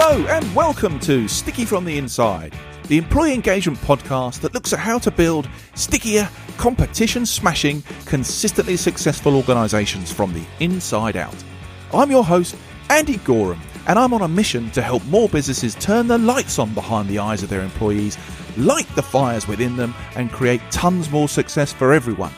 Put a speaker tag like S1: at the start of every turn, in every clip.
S1: Hello and welcome to Sticky from the Inside, the employee engagement podcast that looks at how to build stickier, competition-smashing, consistently successful organisations from the inside out. I'm your host, Andy Goram, and I'm on a mission to help more businesses turn the lights on behind the eyes of their employees, light the fires within them, and create tons more success for everyone.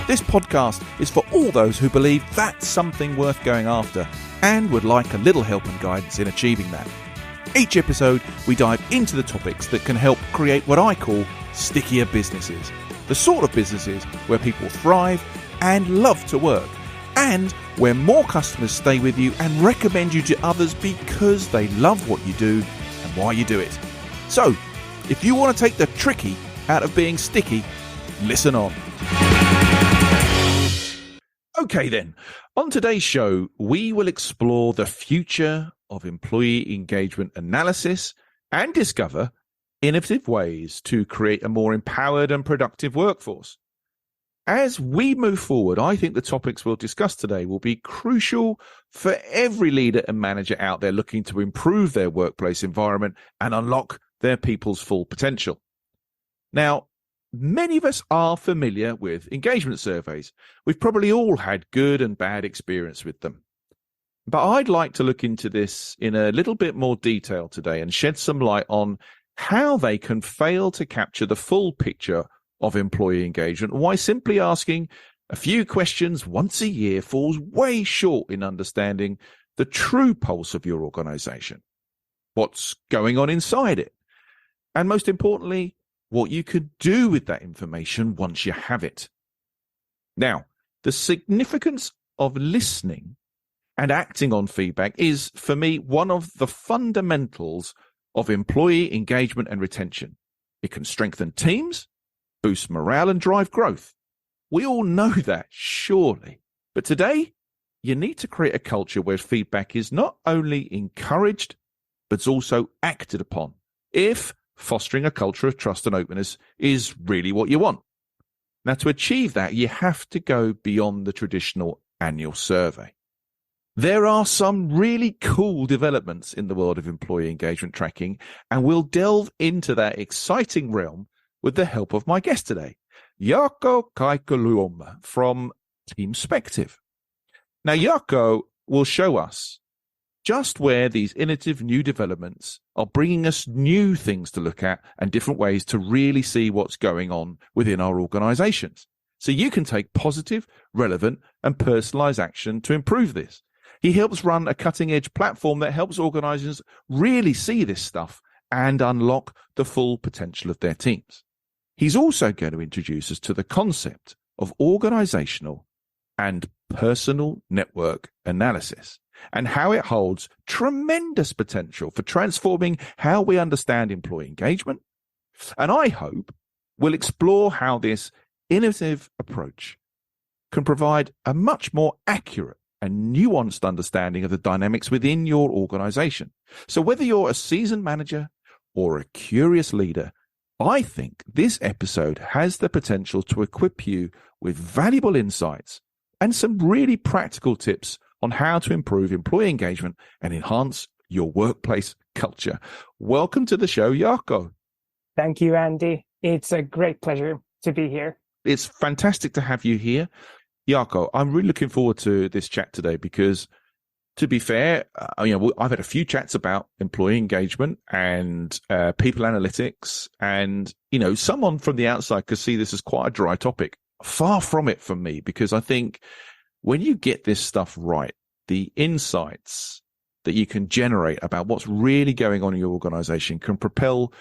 S1: This podcast is for all those who believe that's something worth going after and would like a little help and guidance in achieving that. Each episode, we dive into the topics that can help create what I call stickier businesses. The sort of businesses where people thrive and love to work, and where more customers stay with you and recommend you to others because they love what you do and why you do it. So, if you want to take the tricky out of being sticky, listen on. Okay then, on today's show, we will explore the future of employee engagement analysis and discover innovative ways to create a more empowered and productive workforce. As we move forward, I think the topics we'll discuss today will be crucial for every leader and manager out there looking to improve their workplace environment and unlock their people's full potential. Now, many of us are familiar with engagement surveys. We've probably all had good and bad experience with them. But I'd like to look into this in a little bit more detail today and shed some light on how they can fail to capture the full picture of employee engagement, and why simply asking a few questions once a year falls way short in understanding the true pulse of your organization, what's going on inside it, and most importantly, what you could do with that information once you have it. Now, the significance of listening and acting on feedback is, for me, one of the fundamentals of employee engagement and retention. It can strengthen teams, boost morale, and drive growth. We all know that, surely. But today, you need to create a culture where feedback is not only encouraged, but also acted upon, if fostering a culture of trust and openness is really what you want. Now, to achieve that, you have to go beyond the traditional annual survey. There are some really cool developments in the world of employee engagement tracking, and we'll delve into that exciting realm with the help of my guest today, Jaakko Kaikuluoma from Teamspective. Now, Jaakko will show us just where these innovative new developments are bringing us new things to look at and different ways to really see what's going on within our organizations. So you can take positive, relevant, and personalized action to improve this. He helps run a cutting-edge platform that helps organizations really see this stuff and unlock the full potential of their teams. He's also going to introduce us to the concept of organizational and personal network analysis, and how it holds tremendous potential for transforming how we understand employee engagement. And I hope we'll explore how this innovative approach can provide a much more accurate and nuanced understanding of the dynamics within your organization. So whether you're a seasoned manager or a curious leader, I think this episode has the potential to equip you with valuable insights and some really practical tips on how to improve employee engagement and enhance your workplace culture. Welcome to the show, Jaakko.
S2: Thank you, Andy. It's a great pleasure to be here.
S1: It's fantastic to have you here. Jaakko, I'm really looking forward to this chat today because, to be fair, I've had a few chats about employee engagement and people analytics, and, someone from the outside could see this as quite a dry topic. Far from it for me, because I think when you get this stuff right, the insights that you can generate about what's really going on in your organization can propel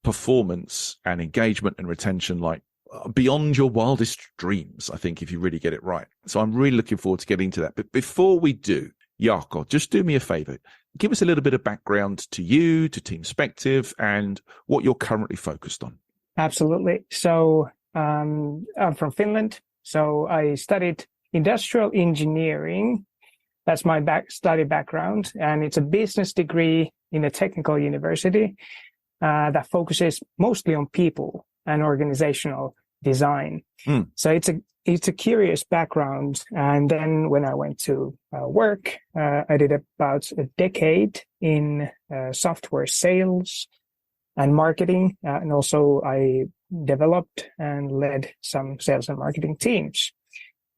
S1: performance and engagement and retention like beyond your wildest dreams, I think, if you really get it right. So I'm really looking forward to getting to that. But before we do, Jaakko, just do me a favor. Give us a little bit of background to you, to Teamspective, and what you're currently focused on.
S2: Absolutely. So I'm from Finland. So I studied industrial engineering. That's my study background. And it's a business degree in a technical university that focuses mostly on people and organizational design. So it's it's a curious background. And then when I went to work, I did about a decade in software sales and marketing. And also I developed and led some sales and marketing teams.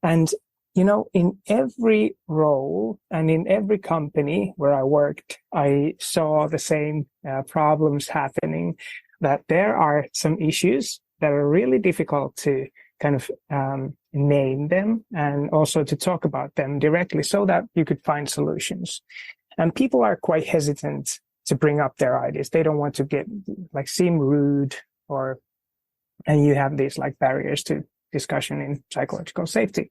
S2: And, in every role and in every company where I worked, I saw the same problems happening, that there are some issues that are really difficult to kind of name them and also to talk about them directly so that you could find solutions. And people are quite hesitant to bring up their ideas. They don't want to seem rude, and you have these barriers to discussion in psychological safety.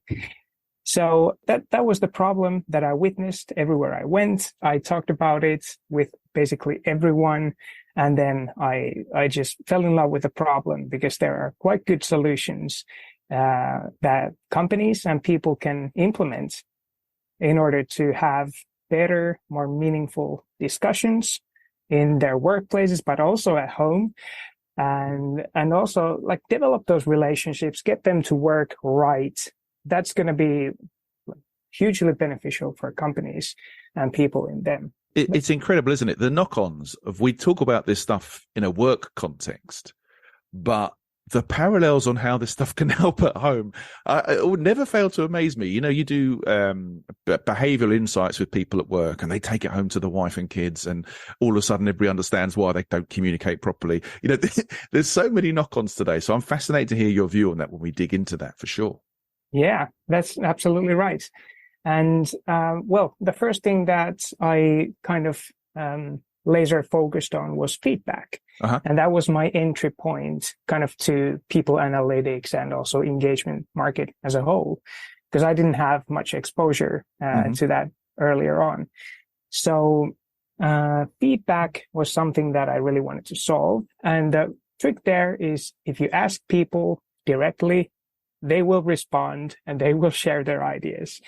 S2: So that was the problem that I witnessed everywhere I went. I talked about it with basically everyone. And then I just fell in love with the problem, because there are quite good solutions that companies and people can implement in order to have better, more meaningful discussions in their workplaces, but also at home. And also develop those relationships, get them to work right. That's going to be hugely beneficial for companies and people in them.
S1: It's incredible, isn't it? The knock-ons we talk about this stuff in a work context, but the parallels on how this stuff can help at home, it would never fail to amaze me. You do behavioral insights with people at work, and they take it home to the wife and kids, and all of a sudden everybody understands why they don't communicate properly. There's so many knock-ons today. So I'm fascinated to hear your view on that when we dig into that, for sure.
S2: Yeah, that's absolutely right. And the first thing that I kind of laser focused on was feedback. Uh-huh. And that was my entry point kind of to people analytics and also engagement market as a whole, because I didn't have much exposure to that earlier on. So feedback was something that I really wanted to solve. And the trick there is, if you ask people directly, they will respond and they will share their ideas.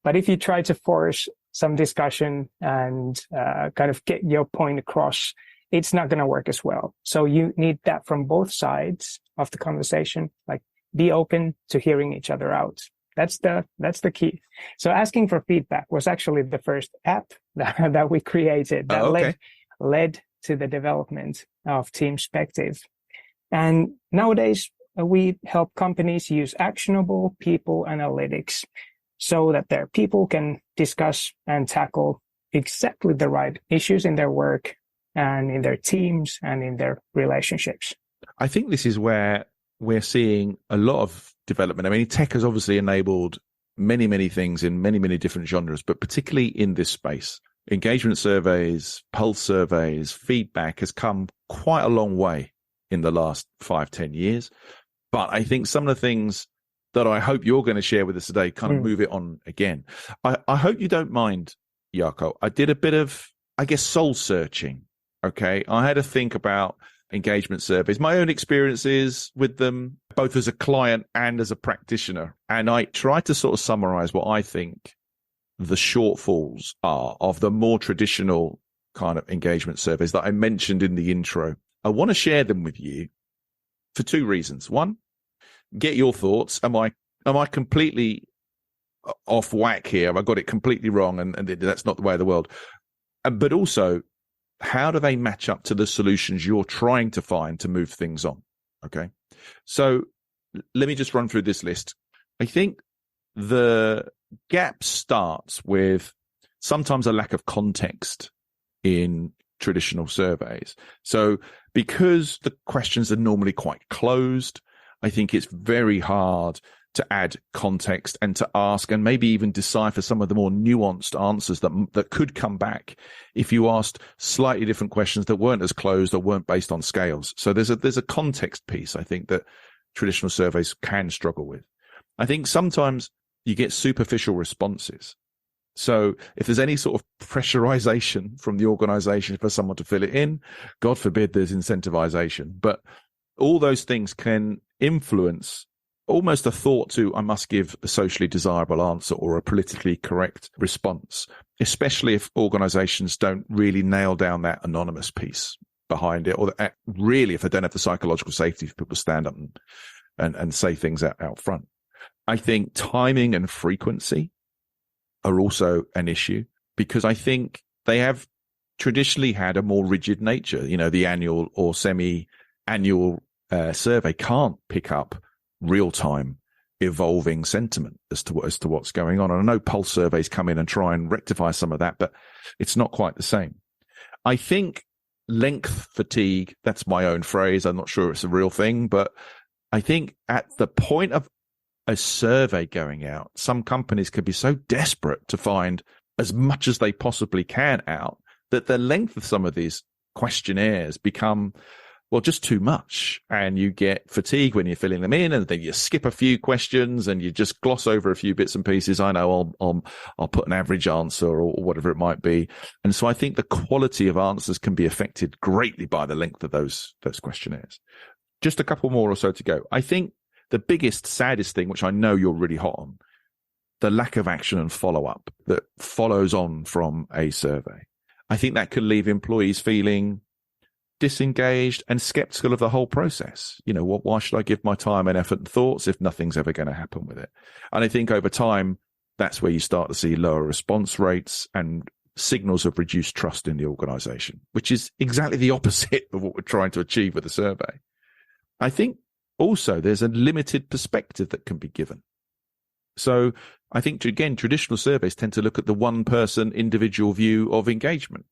S2: But if you try to force some discussion and kind of get your point across, it's not going to work as well. So you need that from both sides of the conversation. Be open to hearing each other out. That's the key. So asking for feedback was actually the first app that we created that led to the development of Teamspective. And nowadays, we help companies use actionable people analytics so that their people can discuss and tackle exactly the right issues in their work and in their teams and in their relationships.
S1: I think this is where we're seeing a lot of development. I mean, tech has obviously enabled many, many things in many, many different genres, but particularly in this space. Engagement surveys, pulse surveys, feedback has come quite a long way in the last 5-10 years. But I think some of the things that I hope you're going to share with us today kind of move it on again. I hope you don't mind, Jaakko. I did a bit of, soul searching. Okay. I had to think about engagement surveys, my own experiences with them, both as a client and as a practitioner. And I tried to sort of summarize what I think the shortfalls are of the more traditional kind of engagement surveys that I mentioned in the intro. I want to share them with you for two reasons. One, get your thoughts. Am I completely off whack here? Have I got it completely wrong? And that's not the way of the world. But also, how do they match up to the solutions you're trying to find to move things on? Okay. So let me just run through this list. I think the gap starts with sometimes a lack of context in traditional surveys. So because the questions are normally quite closed, I think it's very hard to add context and to ask and maybe even decipher some of the more nuanced answers that could come back if you asked slightly different questions that weren't as closed or weren't based on scales. So there's a context piece, I think, that traditional surveys can struggle with. I think sometimes you get superficial responses. So if there's any sort of pressurization from the organization for someone to fill it in, God forbid there's incentivization. But all those things can influence almost a thought to, I must give a socially desirable answer or a politically correct response, especially if organizations don't really nail down that anonymous piece behind it, or really if they don't have the psychological safety for people to stand up and say things out front. I think timing and frequency are also an issue, because I think they have traditionally had a more rigid nature. The annual or semi-annual survey can't pick up real-time evolving sentiment as to what's going on. And I know pulse surveys come in and try and rectify some of that, but it's not quite the same. I think length fatigue, that's my own phrase. I'm not sure it's a real thing, but I think at the point of a survey going out, some companies could be so desperate to find as much as they possibly can out that the length of some of these questionnaires become, well, just too much. And you get fatigue when you're filling them in, and then you skip a few questions and you just gloss over a few bits and pieces. I know I'll put an average answer or whatever it might be. And so I think the quality of answers can be affected greatly by the length of those questionnaires. Just a couple more or so to go. I think the biggest, saddest thing, which I know you're really hot on, the lack of action and follow-up that follows on from a survey. I think that could leave employees feeling disengaged and skeptical of the whole process. Why should I give my time and effort and thoughts if nothing's ever going to happen with it? And I think over time, that's where you start to see lower response rates and signals of reduced trust in the organization, which is exactly the opposite of what we're trying to achieve with the survey. I think also there's a limited perspective that can be given. So I think, again, traditional surveys tend to look at the one-person individual view of engagement.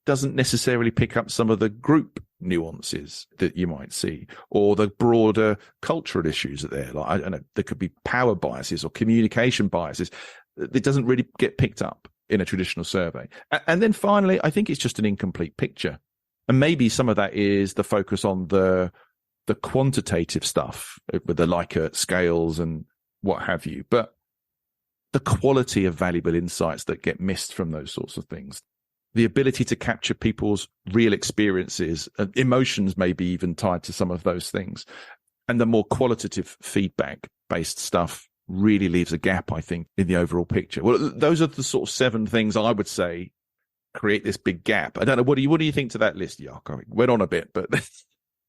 S1: Doesn't necessarily pick up some of the group nuances that you might see, or the broader cultural issues that there. Like, I don't know, there could be power biases or communication biases. It doesn't really get picked up in a traditional survey. And then finally, I think it's just an incomplete picture. And maybe some of that is the focus on the quantitative stuff with the Likert scales and what have you, but the quality of valuable insights that get missed from those sorts of things, the ability to capture people's real experiences, emotions maybe even tied to some of those things, and the more qualitative feedback-based stuff really leaves a gap, I think, in the overall picture. Well, those are the sort of 7 things I would say create this big gap. I don't know. What do you think to that list, Jaakko? Went on a bit, but...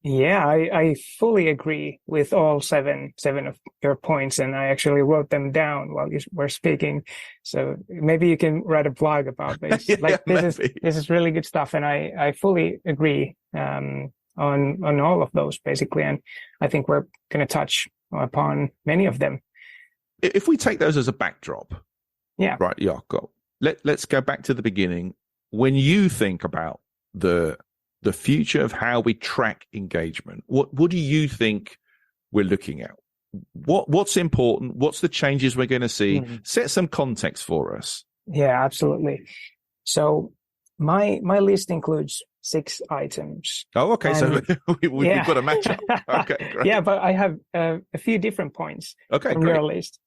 S2: Yeah, I fully agree with all seven of your points, and I actually wrote them down while you were speaking. So maybe you can write a blog about this. This is really good stuff, and I fully agree on all of those basically, and I think we're going to touch upon many of them.
S1: If we take those as a backdrop,
S2: yeah,
S1: right, Jaakko, let's go back to the beginning. When you think about the future of how we track engagement, what do you think we're looking at? What's important? What's the changes we're going to see? Set some context for us.
S2: Yeah, absolutely. So my list includes 6 items.
S1: Oh, okay. So we've got a match up. Okay, great.
S2: Yeah, but I have a few different points from your list.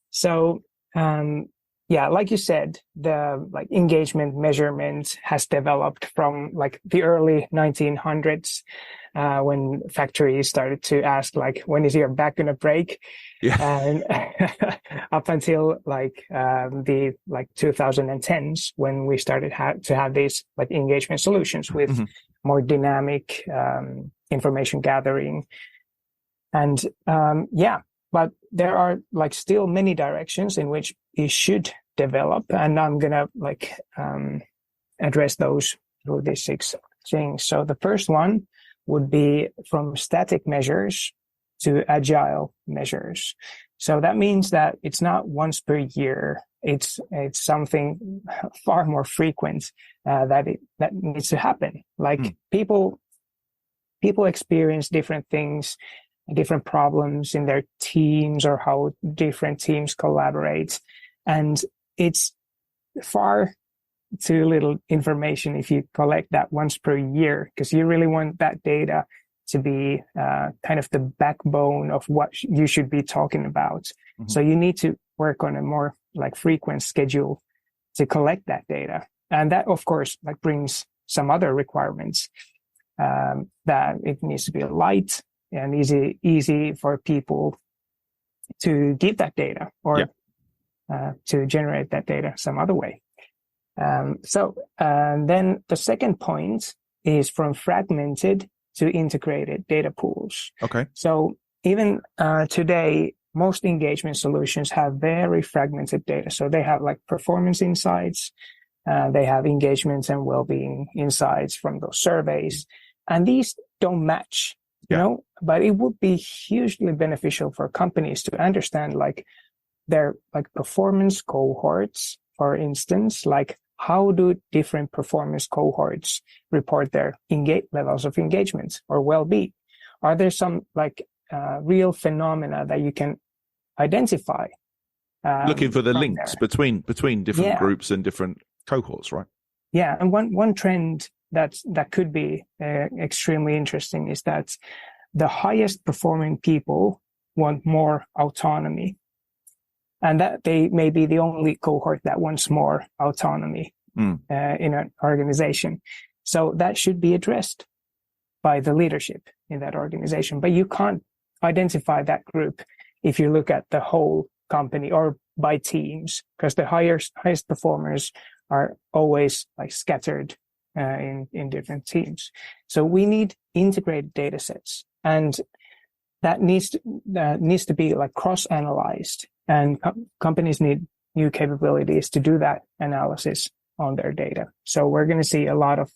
S2: So, like you said, the engagement measurement has developed from the early 1900s when factories started to ask when is your back gonna break, and up until the 2010s when we started to have these engagement solutions with more dynamic information gathering, and but there are still many directions in which it should develop, and I'm gonna address those through these 6 things. So the first one would be from static measures to agile measures. So that means that it's not once per year. It's something far more frequent that needs to happen. People experience different things, different problems in their teams, or how different teams collaborate, and it's far too little information if you collect that once per year, because you really want that data to be kind of the backbone of what you should be talking about. So you need to work on a more frequent schedule to collect that data. And that, of course, brings some other requirements, that it needs to be light and easy for people to give that data, or to generate that data some other way. Then the second point is from fragmented to integrated data pools.
S1: Okay.
S2: So even today, most engagement solutions have very fragmented data. So they have like performance insights, they have engagements and well-being insights from those surveys, and these don't match, you know, but it would be hugely beneficial for companies to understand like their like performance cohorts, for instance, like how do different performance cohorts report their levels of engagement or well-being? Are there some like real phenomena that you can identify?
S1: Looking for the links between different groups and different cohorts, right?
S2: Yeah, and one trend that could be extremely interesting is that the highest performing people want more autonomy, and that they may be the only cohort that wants more autonomy in an organization. So that should be addressed by the leadership in that organization. But you can't identify that group if you look at the whole company or by teams, because the highest performers are always like scattered in different teams. So we need integrated data sets, and that needs to be like cross-analyzed, and companies need new capabilities to do that analysis on their data. So we're going to see a lot of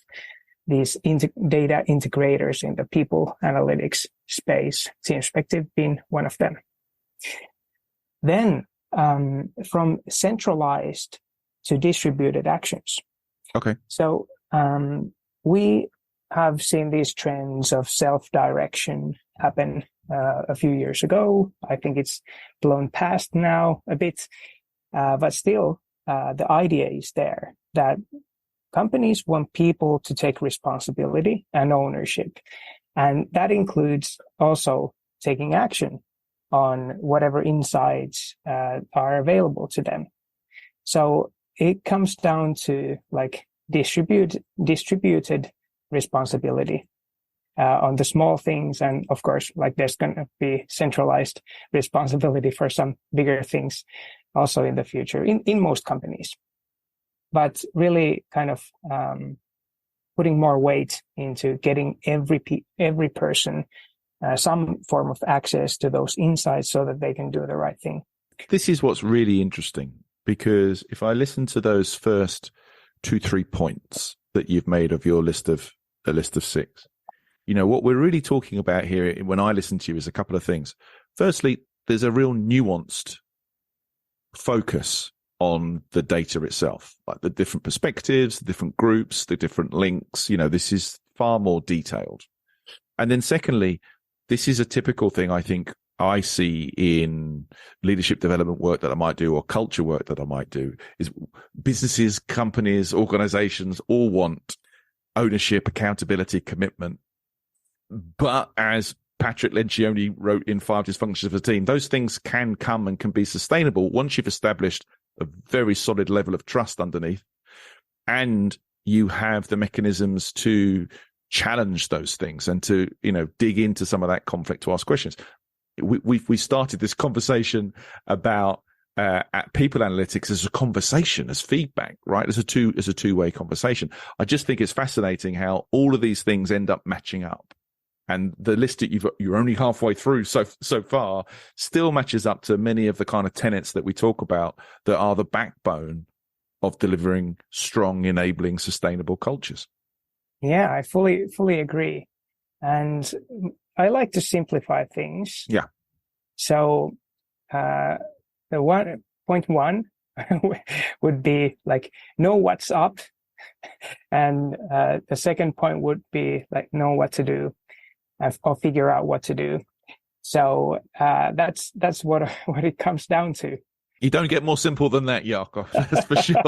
S2: these data integrators in the people analytics space, Teamspective being one of them. Then from centralized to distributed actions.
S1: Okay.
S2: So we have seen these trends of self-direction happen a few years ago. I think it's blown past now a bit, but still the idea is there that companies want people to take responsibility and ownership. And that includes also taking action on whatever insights are available to them. So it comes down to like distributed responsibility on the small things. And of course, like there's going to be centralized responsibility for some bigger things also in the future in most companies. But really kind of putting more weight into getting every person some form of access to those insights so that they can do the right thing.
S1: This is what's really interesting, because if I listen to those first 2-3 points that you've made of your list of 6, you know, what we're really talking about here when I listen to you is a couple of things. Firstly, there's a real nuanced focus on the data itself, like the different perspectives, the different groups, the different links. You know, this is far more detailed. And then secondly, this is a typical thing I think I see in leadership development work that I might do, or culture work that I might do, is businesses, companies, organizations all want ownership, accountability, commitment. But as Patrick Lencioni wrote in 5 Dysfunctions of a Team, those things can come and can be sustainable once you've established a very solid level of trust underneath, and you have the mechanisms to challenge those things and to, you know, dig into some of that conflict to ask questions. We started this conversation about at people analytics as a conversation, as feedback, right? As a two-way conversation. I just think it's fascinating how all of these things end up matching up. And the list that you're only halfway through so far still matches up to many of the kind of tenets that we talk about that are the backbone of delivering strong, enabling, sustainable cultures.
S2: Yeah, I fully agree. And I like to simplify things.
S1: Yeah.
S2: So the point one would be like, know what's up. And the second point would be like, know what to do. Or figure out what to do. So that's what it comes down to.
S1: You don't get more simple than that, Jaakko. That's for sure.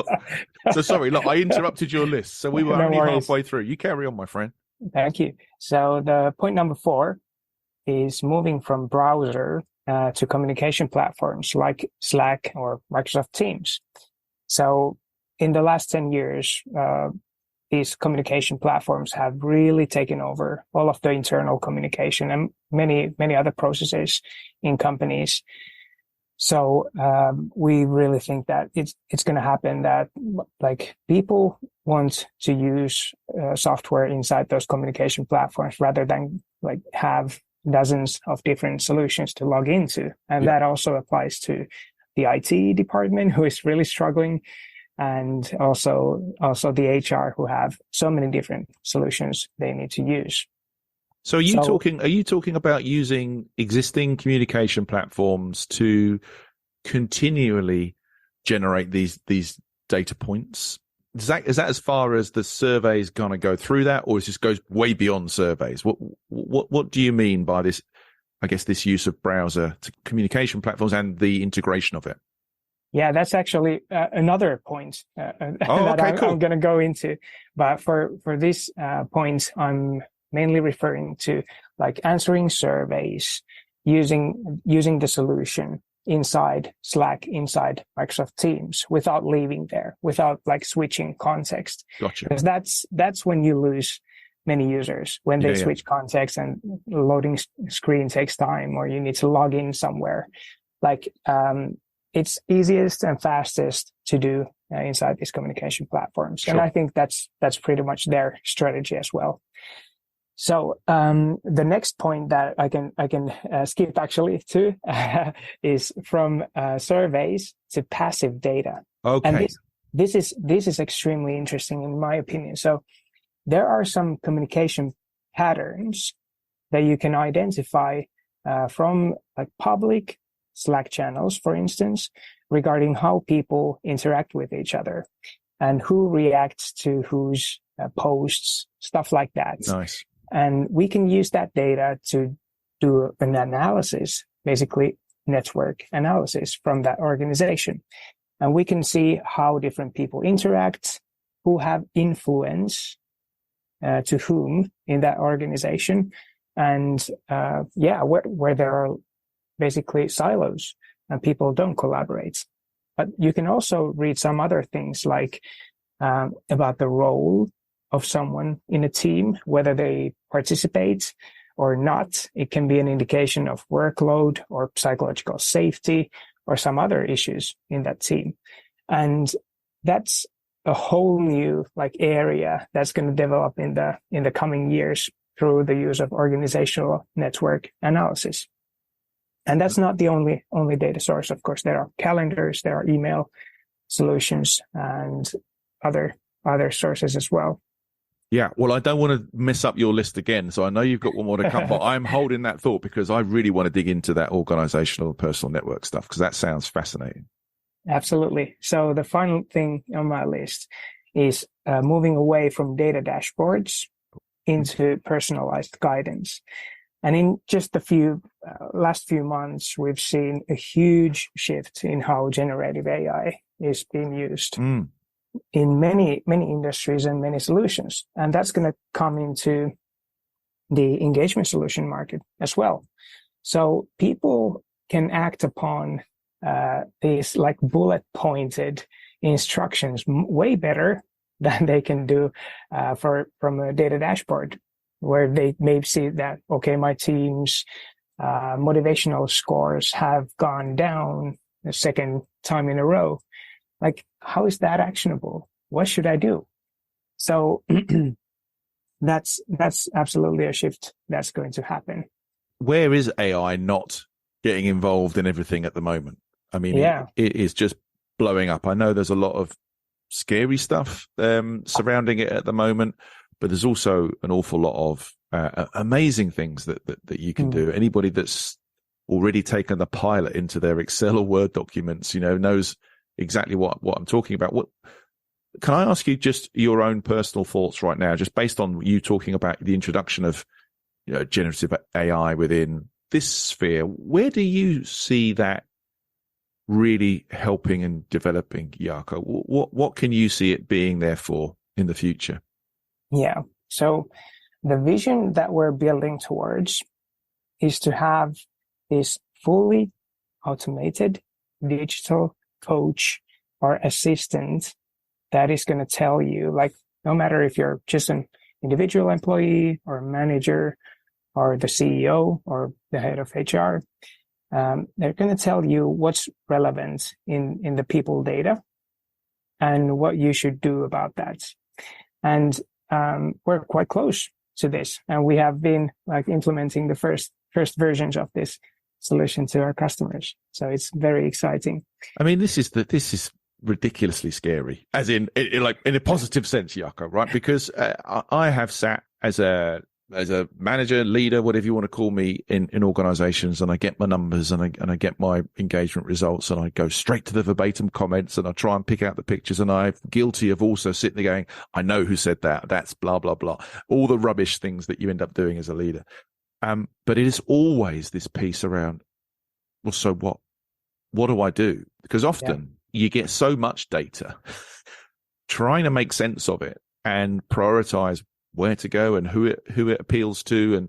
S1: So sorry, look, I interrupted your list. So we were only halfway through. You carry on, my friend.
S2: Thank you. So the point number 4 is moving from browser to communication platforms like Slack or Microsoft Teams. So in the last 10 years, these communication platforms have really taken over all of the internal communication and many other processes in companies. So we really think that it's going to happen that like people want to use software inside those communication platforms rather than like have dozens of different solutions to log into. And that also applies to the IT department, who is really struggling, and also the HR, who have so many different solutions they need to use.
S1: So are you talking about using existing communication platforms to continually generate these data points? Is that as far as the survey is going to go through that, or is this goes way beyond surveys? What do you mean by this? I guess this use of browser to communication platforms and the integration of it.
S2: Yeah, that's actually another point that I'm going to go into. But for this point, I'm mainly referring to like answering surveys using the solution inside Slack, inside Microsoft Teams, without leaving there, without like switching context.
S1: Gotcha.
S2: Because that's when you lose many users, when they switch context and loading screen takes time, or you need to log in somewhere. Like it's easiest and fastest to do inside these communication platforms. Sure. And I think that's pretty much their strategy as well. So the next point that I can skip actually to is from surveys to passive data.
S1: Okay.
S2: And this is extremely interesting in my opinion. So there are some communication patterns that you can identify from like public Slack channels, for instance, regarding how people interact with each other and who reacts to whose posts, stuff like that.
S1: Nice.
S2: And we can use that data to do an analysis, basically network analysis from that organization. And we can see how different people interact, who have influence to whom in that organization, and where there are basically silos and people don't collaborate. But you can also read some other things like about the role of someone in a team, whether they participate or not. It can be an indication of workload or psychological safety or some other issues in that team. And that's a whole new like area that's going to develop in the coming years through the use of organizational network analysis. And that's not the only data source. Of course, there are calendars, there are email solutions, and other sources as well.
S1: Yeah, well, I don't want to mess up your list again, so I know you've got one more to come, but I'm holding that thought because I really want to dig into that organizational personal network stuff because that sounds fascinating.
S2: Absolutely. So the final thing on my list is moving away from data dashboards into personalized guidance. And in just the last few months, we've seen a huge shift in how generative AI is being used. In many industries and many solutions. And that's going to come into the engagement solution market as well. So people can act upon these like bullet pointed instructions way better than they can do from a data dashboard, where they may see that, okay, my team's motivational scores have gone down the second time in a row. Like, how is that actionable? What should I do? So that's absolutely a shift that's going to happen.
S1: Where is AI not getting involved in everything at the moment? I mean, it is just blowing up. I know there's a lot of scary stuff surrounding it at the moment, but there's also an awful lot of amazing things that you can do. Anybody that's already taken the pilot into their Excel or Word documents, knows exactly what I'm talking about. What can I ask you just your own personal thoughts right now, just based on you talking about the introduction of generative AI within this sphere? Where do you see that really helping and developing, Jaakko? What can you see it being there for in the future?
S2: Yeah. So the vision that we're building towards is to have this fully automated digital coach or assistant that is going to tell you, like, no matter if you're just an individual employee or a manager or the CEO or the head of HR, they're going to tell you what's relevant in the people data and what you should do about that. And we're quite close to this, and we have been like implementing the first first versions of this solution to our customers. So it's very exciting.
S1: I mean, this is ridiculously scary, as in like in a positive sense, Jaakko, right? Because I have sat as a manager, leader, whatever you want to call me, in organizations, and I get my numbers and I get my engagement results, and I go straight to the verbatim comments and I try and pick out the pictures, and I'm guilty of also sitting there going, I know who said that. That's blah, blah, blah. All the rubbish things that you end up doing as a leader. But it is always this piece around, well, so what? What do I do? Because often you get so much data, trying to make sense of it and prioritize where to go and who it appeals to,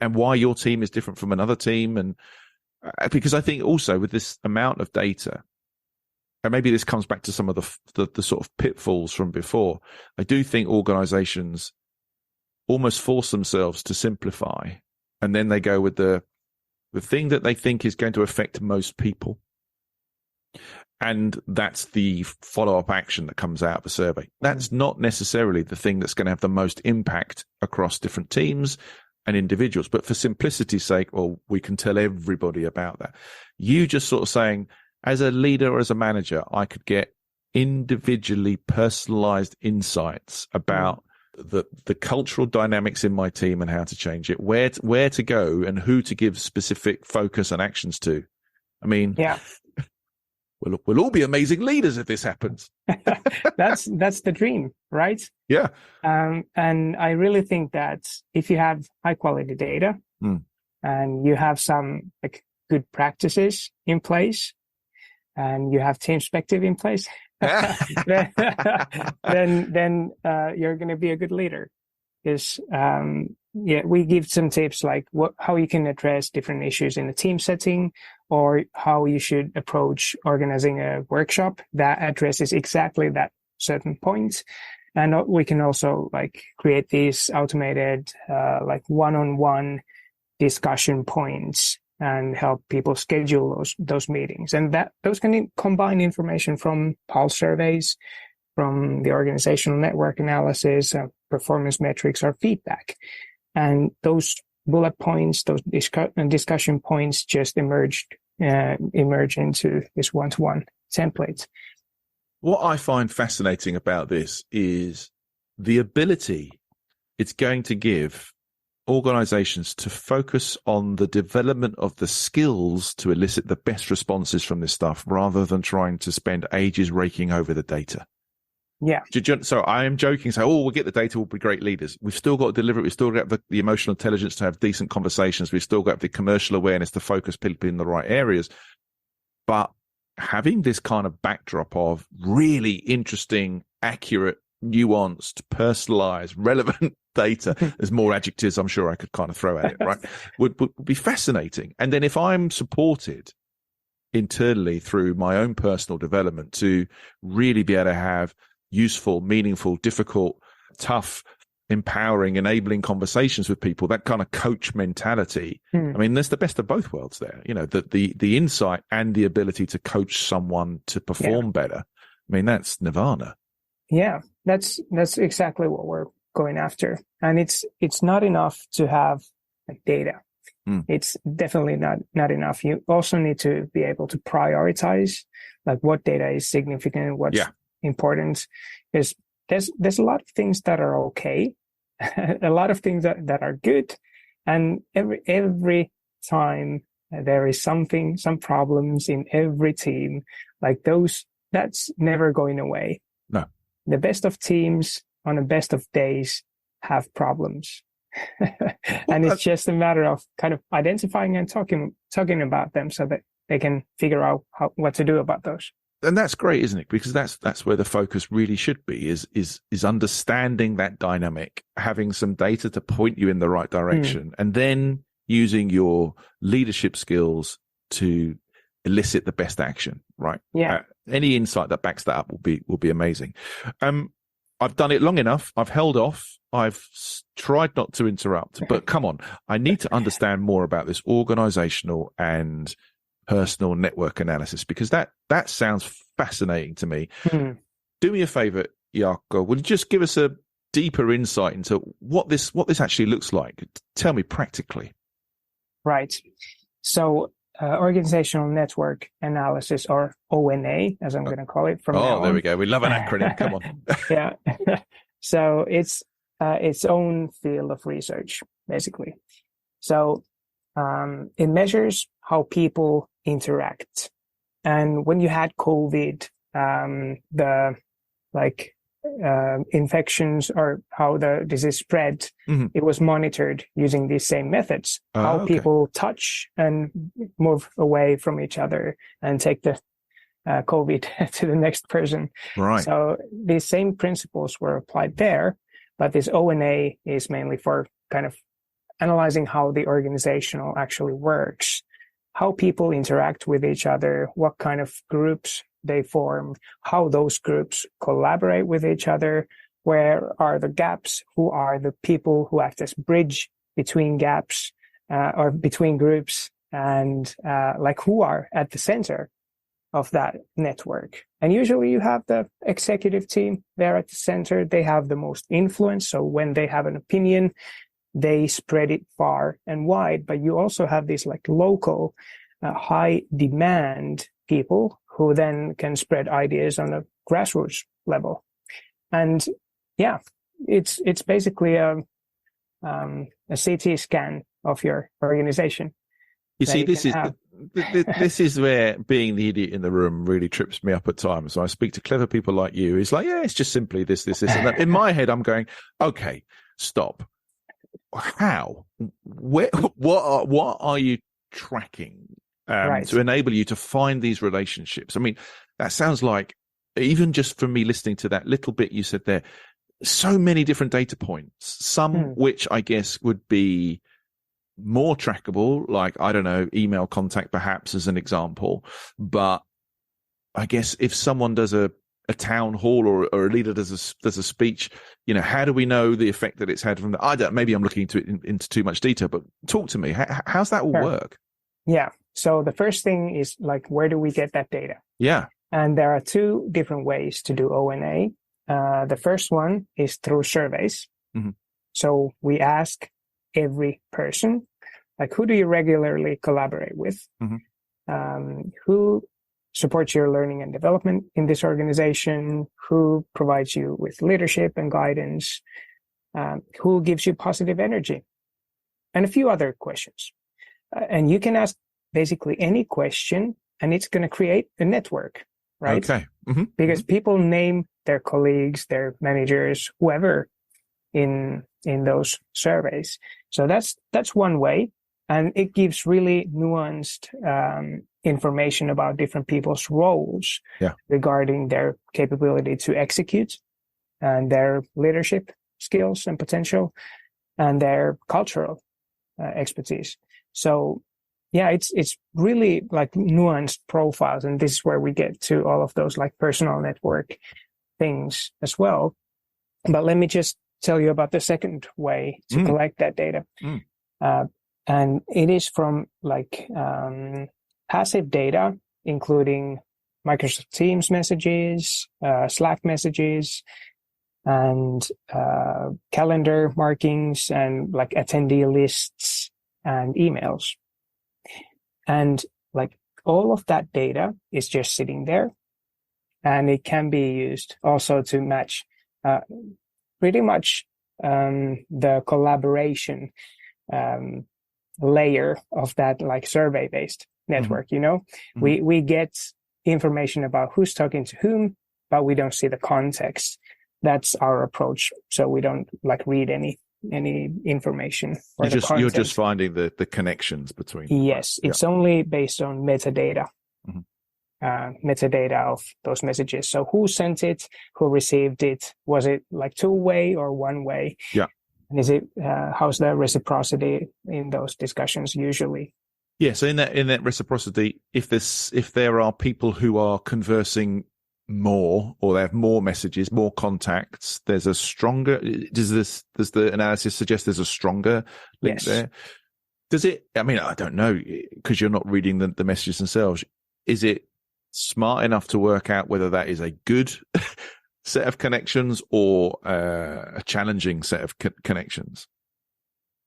S1: and why your team is different from another team. And because I think also with this amount of data, and maybe this comes back to some of the sort of pitfalls from before, I do think organizations almost force themselves to simplify, and then they go with the thing that they think is going to affect most people. And that's the follow-up action that comes out of a survey. That's not necessarily the thing that's going to have the most impact across different teams and individuals. But for simplicity's sake, well, we can tell everybody about that. You just sort of saying, as a leader or as a manager, I could get individually personalized insights about the cultural dynamics in my team and how to change it, where to go and who to give specific focus and actions to. I mean, we'll all be amazing leaders if this happens.
S2: That's the dream, right?
S1: Yeah.
S2: And I really think that if you have high quality data and you have some like good practices in place and you have Teamspective in place, then you're going to be a good leader. Because we give some tips like how you can address different issues in a team setting, or how you should approach organizing a workshop that addresses exactly that certain point. And we can also like create these automated like one-on-one discussion points and help people schedule those meetings. And those can combine information from pulse surveys, from the organizational network analysis, performance metrics, or feedback. And those bullet points, those discussion points just emerge into this one-to-one template.
S1: What I find fascinating about this is the ability it's going to give organizations to focus on the development of the skills to elicit the best responses from this stuff, rather than trying to spend ages raking over the data.
S2: Yeah.
S1: So I am joking, say, we'll get the data, we'll be great leaders. We've still got to deliver it. We've still got the emotional intelligence to have decent conversations. We've still got the commercial awareness to focus people in the right areas. But having this kind of backdrop of really interesting, accurate, nuanced, personalized, relevant data, there's more adjectives I'm sure I could kind of throw at it, right? would be fascinating. And then if I'm supported internally through my own personal development to really be able to have useful, meaningful, difficult, tough, empowering, enabling conversations with people, that kind of coach mentality. I mean, there's the best of both worlds there, the insight and the ability to coach someone to perform better. I mean, that's nirvana.
S2: Yeah, that's exactly what we're going after. And it's not enough to have like data. It's definitely not enough. You also need to be able to prioritize like what data is significant, what's important. Because there's a lot of things that are okay, a lot of things that are good, and every time there is some problems in every team, like that's never going away. No, the best of teams on the best of days have problems. And it's just a matter of kind of identifying and talking about them so that they can figure out what to do about those.
S1: And that's great, isn't it? Because that's where the focus really should be, is understanding that dynamic, having some data to point you in the right direction, and then using your leadership skills to elicit the best action, right?
S2: Yeah.
S1: Any insight that backs that up will be amazing. I've done it long enough. I've held off. I've tried not to interrupt, but come on, I need to understand more about this organizational and personal network analysis, because that sounds fascinating to me. Do me a favor, Jaakko, will you just give us a deeper insight into what this actually looks like? Tell me practically.
S2: Right. So organizational network analysis, or ONA, as I'm going to call it from now on.
S1: There we go. We love an acronym. Come on.
S2: Yeah. So it's its own field of research, basically. So it measures how people interact. And when you had COVID, the infections or how the disease spread, it was monitored using these same methods, how people touch and move away from each other and take the COVID to the next person.
S1: Right.
S2: So these same principles were applied there, but this ONA is mainly for kind of analyzing how the organizational actually works, how people interact with each other, what kind of groups they form, how those groups collaborate with each other, where are the gaps, who are the people who act as bridge between gaps or between groups, and who are at the center of that network. And usually you have the executive team there at the center. They have the most influence. So when they have an opinion, they spread it far and wide. But you also have these local high demand people who then can spread ideas on a grassroots level. And yeah, it's basically a CT scan of your organization.
S1: You see, this is where being the idiot in the room really trips me up at times. So I speak to clever people like you. It's like, yeah, it's just simply this, and that. In my head, I'm going, okay, stop. How? Where? What are you tracking to enable you to find these relationships? I mean, that sounds like, even just from me listening to that little bit you said there, so many different data points. Some which I guess would be more trackable, like, I don't know, email contact perhaps as an example. But I guess if someone does a town hall or a leader does a speech, how do we know the effect that it's had from the, maybe I'm looking into too much detail, but talk to me. How's that all work?
S2: Yeah. So the first thing is where do we get that data?
S1: Yeah.
S2: And there are two different ways to do ONA. The first one is through surveys. Mm-hmm. So we ask every person, who do you regularly collaborate with? Mm-hmm. Who supports your learning and development in this organization? Who provides you with leadership and guidance? Who gives you positive energy? And a few other questions. And you can ask basically any question, and it's going to create a network, right?
S1: Okay. Mm-hmm.
S2: Because people name their colleagues, their managers, whoever in those surveys. So that's one way, and it gives really nuanced information about different people's roles regarding their capability to execute and their leadership skills and potential and their cultural expertise. So yeah, it's really nuanced profiles, and this is where we get to all of those personal network things as well. But let me just tell you about the second way to collect that data. And it is from passive data, including Microsoft Teams messages, Slack messages, and calendar markings, and attendee lists and emails. And all of that data is just sitting there, and it can be used also to match pretty much the collaboration layer of that survey-based network. Mm-hmm. We get information about who's talking to whom, but we don't see the context. That's our approach. So we don't read any information or the content.
S1: You're just finding the connections between.
S2: Yes, it's only based on metadata. Mm-hmm. Metadata of those messages. So who sent it, who received it, was it two-way or one-way?
S1: Yeah.
S2: And is it how's the reciprocity in those discussions usually?
S1: Yeah. So in that reciprocity, if there are people who are conversing more, or they have more messages, more contacts, there's a stronger. Does the analysis suggest there's a stronger link there? Does it? I mean, I don't know, because you're not reading the messages themselves. Is it smart enough to work out whether that is a good set of connections or a challenging set of connections?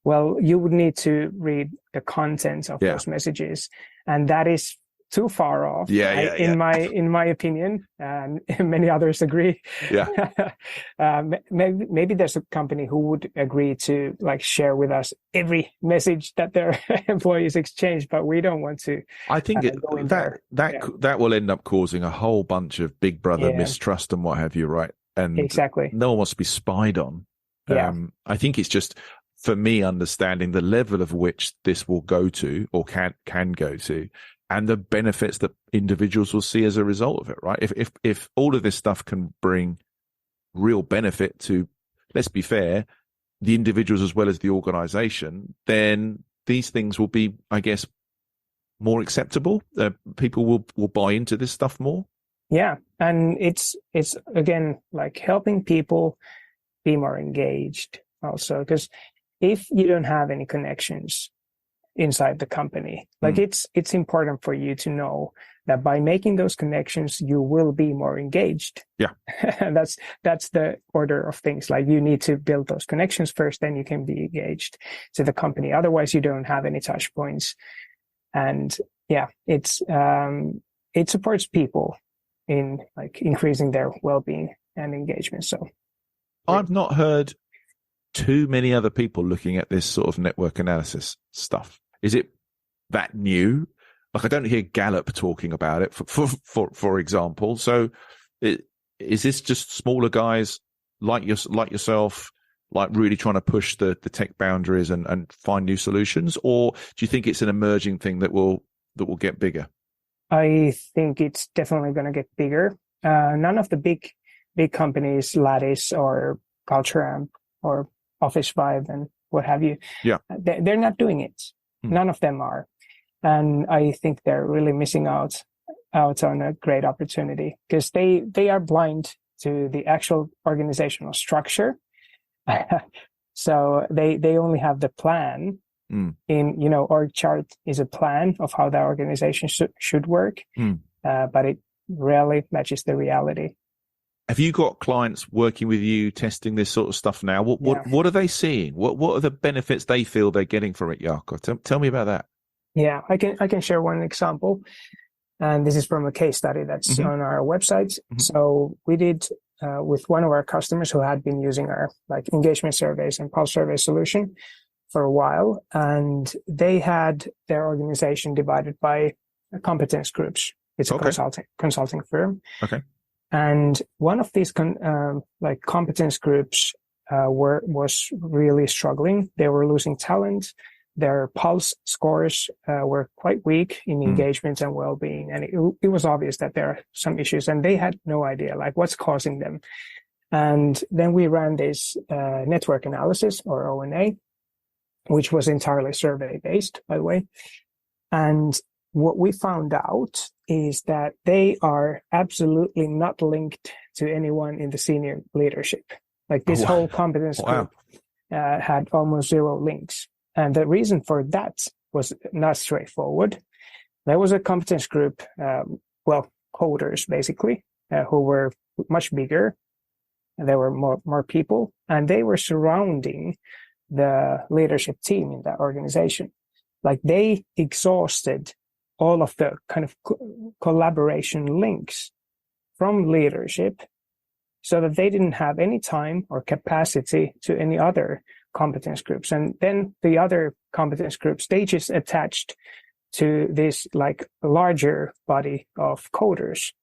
S2: Well, you would need to read the content of those messages, and that is too far off. In my opinion, and many others agree. Maybe there's a company who would agree to like share with us every message that their employees exchange, but we don't want to.
S1: I think that will end up causing a whole bunch of big brother mistrust and what have you, right? And
S2: exactly,
S1: no one wants to be spied on. I think it's just, for me, understanding the level of which this will go to or can go to, and the benefits that individuals will see as a result of it, right? If all of this stuff can bring real benefit to, let's be fair, the individuals as well as the organization, then these things will be, I guess, more acceptable. People will buy into this stuff more.
S2: Yeah, and it's again like helping people be more engaged also, because if you don't have any connections inside the company, like it's important for you to know that by making those connections you will be more engaged. That's the order of things. Like you need to build those connections first, then you can be engaged to the company. Otherwise you don't have any touch points. And it supports people in like increasing their well-being and engagement. So
S1: I've not heard too many other people looking at this sort of network analysis stuff. Is it that new? Like, I don't hear Gallup talking about it, for example. So, is this just smaller guys like yourself, like really trying to push the tech boundaries and find new solutions, or do you think it's an emerging thing that will get bigger?
S2: I think it's definitely going to get bigger. None of the big companies, Lattice or Culture or Office Vibe and what have you, they're not doing it. None of them are. And I think they're really missing out on a great opportunity, because they are blind to the actual organizational structure. So they only have the plan in, org chart is a plan of how the organization should work, but it rarely matches the reality.
S1: Have you got clients working with you testing this sort of stuff now? What are they seeing? What are the benefits they feel they're getting from it, Jaakko? Tell me about that.
S2: Yeah, I can share one example, and this is from a case study that's on our website. So we did with one of our customers who had been using our like engagement surveys and pulse survey solution for a while, and they had their organization divided by competence groups. It's a consulting firm.
S1: Okay.
S2: And one of these competence groups was really struggling. They were losing talent. Their pulse scores were quite weak in engagement and well-being, and it was obvious that there are some issues, and they had no idea like what's causing them. And then we ran this network analysis, or ONA, which was entirely survey-based, by the way. And what we found out is that they are absolutely not linked to anyone in the senior leadership. Like this whole competence group had almost zero links. And the reason for that was not straightforward. There was a competence group, coders basically, who were much bigger. There were more people, and they were surrounding the leadership team in that organization. Like they exhausted all of the kind of collaboration links from leadership, so that they didn't have any time or capacity to any other competence groups. And then the other competence groups, they just attached to this like larger body of coders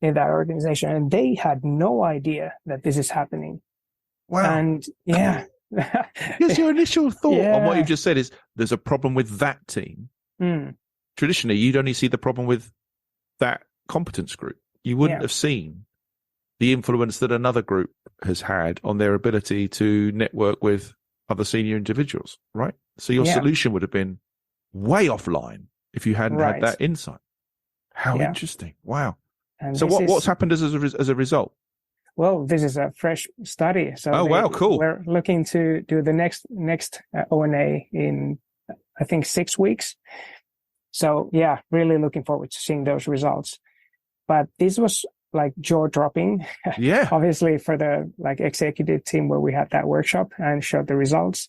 S2: in that organization. And they had no idea that this is happening.
S1: Wow.
S2: And yes,
S1: your initial thought on what you've just said is there's a problem with that team. Traditionally, you'd only see the problem with that competence group. You wouldn't have seen the influence that another group has had on their ability to network with other senior individuals, right? So your solution would have been way offline if you hadn't had that insight. How interesting. Wow. And so what's happened as a result?
S2: Well, this is a fresh study. So
S1: cool.
S2: We're looking to do the next ONA in, I think, 6 weeks. So really looking forward to seeing those results. But this was like jaw-dropping, obviously for the like executive team where we had that workshop and showed the results.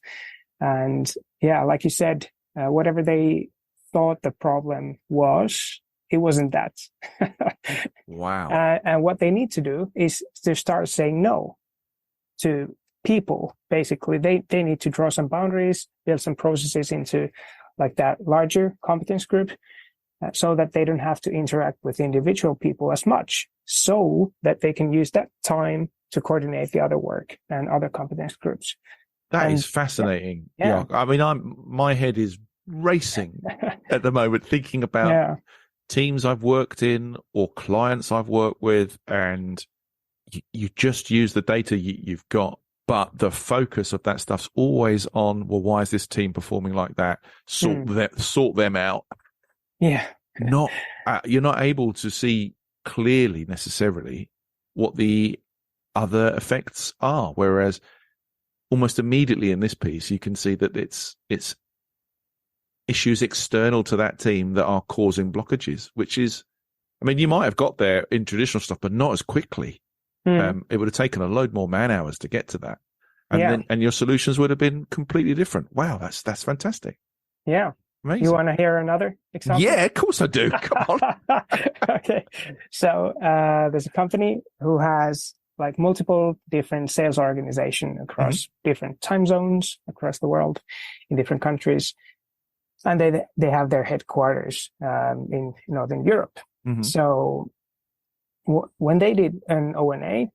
S2: And yeah, like you said, whatever they thought the problem was, it wasn't that.
S1: Wow.
S2: And what they need to do is to start saying no to people. Basically, they need to draw some boundaries, build some processes into like that larger competence group, so that they don't have to interact with individual people as much, so that they can use that time to coordinate the other work and other competence groups.
S1: That is fascinating.
S2: Yeah.
S1: I mean, my head is racing at the moment thinking about teams I've worked in or clients I've worked with, and you just use the data you've got, but the focus of that stuff's always on, well, why is this team performing like that? Sort them out.
S2: Yeah.
S1: You're not able to see clearly necessarily what the other effects are, whereas almost immediately in this piece, you can see that it's issues external to that team that are causing blockages, which is, I mean, you might have got there in traditional stuff, but not as quickly. It would have taken a load more man hours to get to that. And your solutions would have been completely different. Wow, that's fantastic.
S2: Yeah.
S1: Amazing.
S2: You want to hear another example?
S1: Yeah, of course I do. Come on.
S2: Okay. So there's a company who has like multiple different sales organizations across different time zones across the world in different countries. And they have their headquarters in Northern Europe. So when they did an O&A,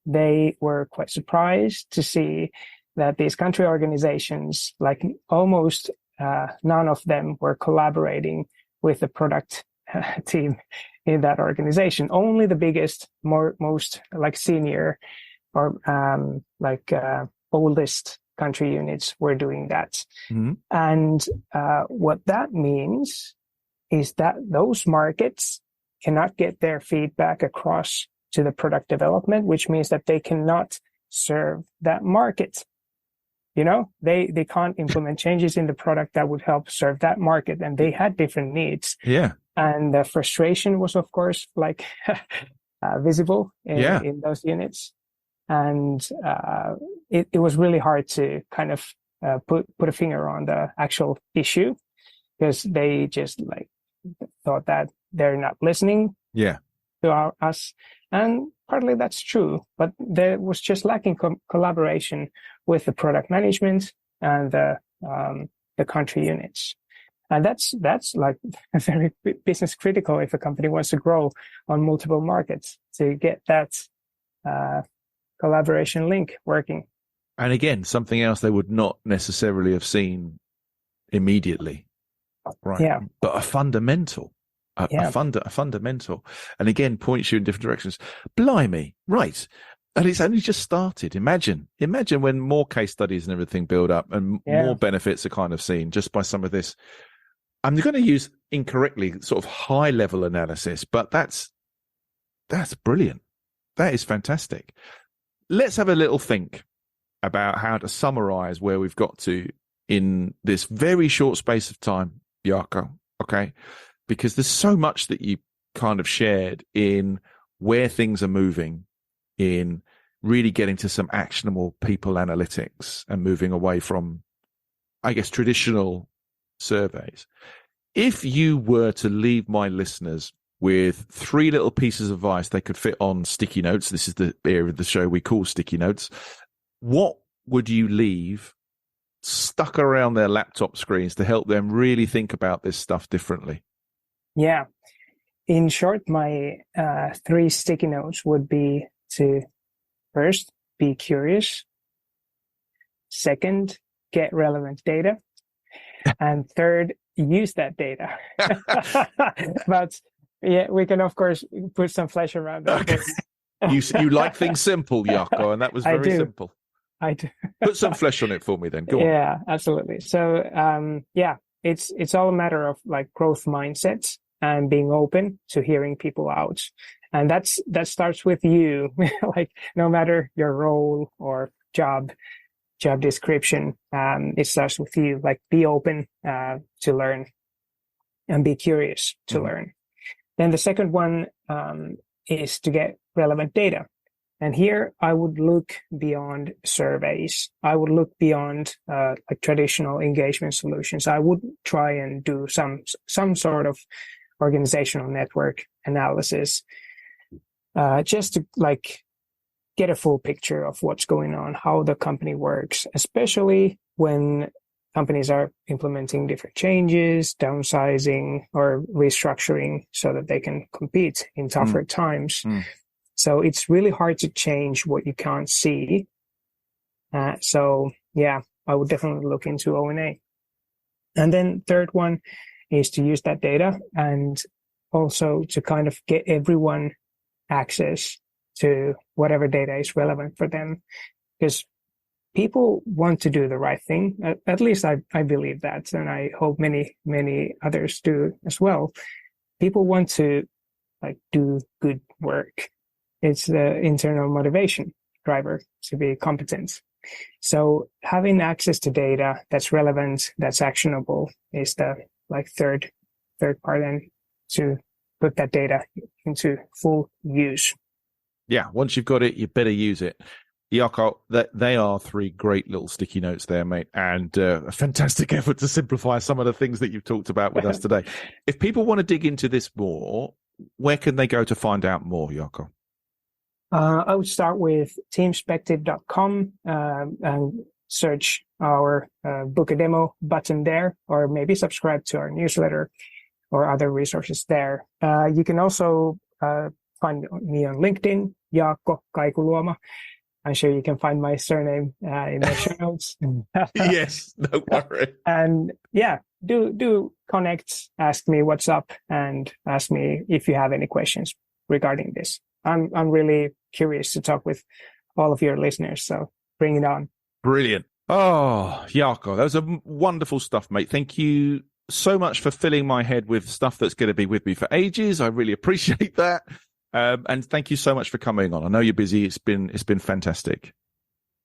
S2: they were quite surprised to see that these country organizations, like almost none of them were collaborating with the product team in that organization. Only the biggest, most like senior or oldest country units were doing that. And what that means is that those markets cannot get their feedback across to the product development, which means that they cannot serve that market. They can't implement changes in the product that would help serve that market, and they had different needs.
S1: Yeah.
S2: And the frustration was, of course, like visible in those units. And it was really hard to kind of put a finger on the actual issue, because they just like thought that they're not listening to us. And partly that's true, but there was just lacking collaboration with the product management and the country units. And that's like very business critical if a company wants to grow on multiple markets, to get that collaboration link working.
S1: And again, something else they would not necessarily have seen immediately, right?
S2: Yeah.
S1: But a fundamental. A fundamental, and again points you in different directions. Blimey, right? And it's only just started. Imagine when more case studies and everything build up, and more benefits are kind of seen just by some of this. I'm going to use incorrectly sort of high level analysis, but that's brilliant. That is fantastic. Let's have a little think about how to summarize where we've got to in this very short space of time, Jaakko. Okay. Because there's so much that you kind of shared in where things are moving, in really getting to some actionable people analytics and moving away from, I guess, traditional surveys. If you were to leave my listeners with 3 little pieces of advice they could fit on sticky notes, this is the area of the show we call sticky notes, what would you leave stuck around their laptop screens to help them really think about this stuff differently?
S2: Yeah. In short, my 3 sticky notes would be to first, be curious. Second, get relevant data. And third, use that data. But yeah, we can, of course, put some flesh around that.
S1: Okay. You like things simple, Jaakko, and that was very simple.
S2: I do.
S1: Put some flesh on it for me then. Go on.
S2: Yeah, absolutely. So, it's all a matter of like growth mindsets and being open to hearing people out. And that starts with you, like no matter your role or job description, it starts with you, like be open to learn and be curious to learn. Then the second one is to get relevant data. And here I would look beyond surveys. I would look beyond like traditional engagement solutions. I would try and do some sort of organizational network analysis, just to like get a full picture of what's going on, how the company works, especially when companies are implementing different changes, downsizing or restructuring so that they can compete in tougher times. So it's really hard to change what you can't see. So yeah, I would definitely look into O&A. And then third one is to use that data and also to kind of get everyone access to whatever data is relevant for them. Because people want to do the right thing. At least I believe that. And I hope many, many others do as well. People want to like do good work. It's the internal motivation driver to be competent. So having access to data that's relevant, that's actionable is the like third part, and to put that data into full use.
S1: Yeah, once you've got it, you better use it. Jaakko, they are 3 great little sticky notes there, mate, and a fantastic effort to simplify some of the things that you've talked about with us today. If people want to dig into this more, where can they go to find out more, Jaakko?
S2: I would start with teamspective.com and search our book a demo button there, or maybe subscribe to our newsletter or other resources there. You can also find me on LinkedIn, Jaakko Kaikuluoma. I'm sure you can find my surname in the show notes.
S1: Yes, no worry.
S2: And yeah, do connect, ask me what's up, and ask me if you have any questions regarding this. I'm really curious to talk with all of your listeners, so bring it on.
S1: Brilliant. Oh, Jaakko, that was a wonderful stuff, mate. Thank you so much for filling my head with stuff that's going to be with me for ages. I really appreciate that. And thank you so much for coming on. I know you're busy. It's been fantastic.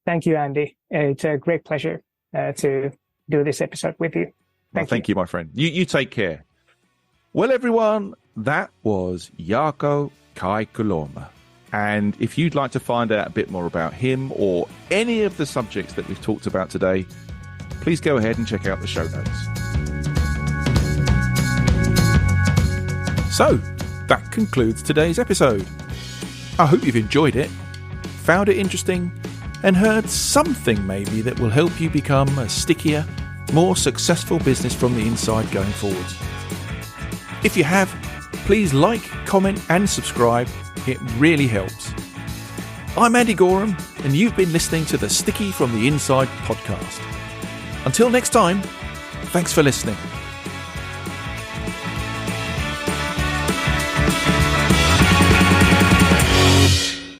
S2: Thank you, Andy. It's a great pleasure to do this episode with you.
S1: Thank you, my friend. You take care. Well, everyone, that was Jaakko Kaikuluoma. And if you'd like to find out a bit more about him or any of the subjects that we've talked about today, please go ahead and check out the show notes. So, that concludes today's episode. I hope you've enjoyed it, found it interesting, and heard something maybe that will help you become a stickier, more successful business from the inside going forward. If you have, please like, comment, and subscribe. It really helps. I'm Andy Goram, and you've been listening to the Sticky from the Inside podcast. Until next time, thanks for listening.